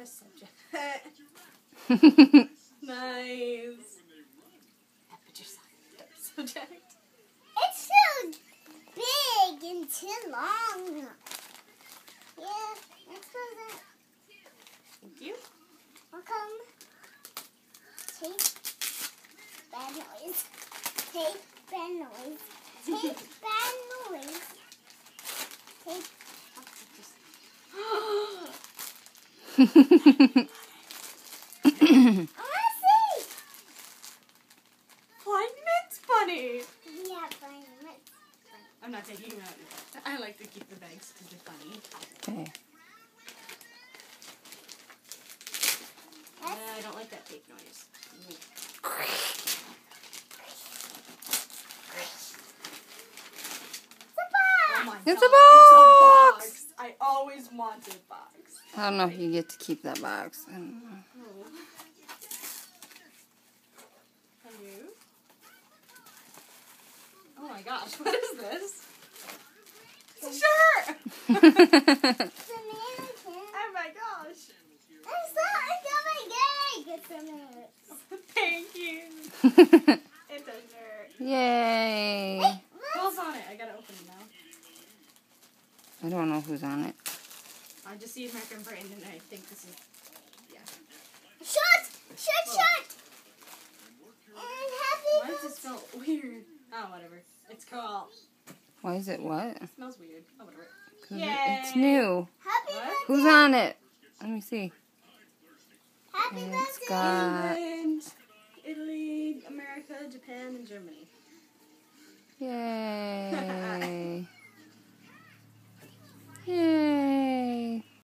Test subject. Nice. Put your subject. It's so big and too long. Yeah, let's go that. Thank you. Welcome. Take bad noise. Take bad noise. Take bad noise. Take. I want to see. Blind Mint's funny. Yeah, fine. I'm not taking them out. I like to keep the bags because they're funny. Okay. I don't like that fake noise. Oh my It's God, a box! It's a box! I always wanted a box. I don't know if you get to keep that box. I don't know. Hello? Oh my gosh, what is this? It's a shirt! It's a mannequin. Oh my gosh. It's a mannequin. Thank you. It's a shirt. Yay! Who's on it? I gotta open it now. I don't know who's on it. I just see American Brand and I think this is, yeah. Shut! And happy Why does it smell weird? Oh, whatever. It's cool. Why is it what? It smells weird. Oh, whatever. 'Cause Yay. it's new. Happy What? birthday. Who's on it? Let me see. Happy It's birthday. got... England, Italy, America, Japan, and Germany. Yay. Yay.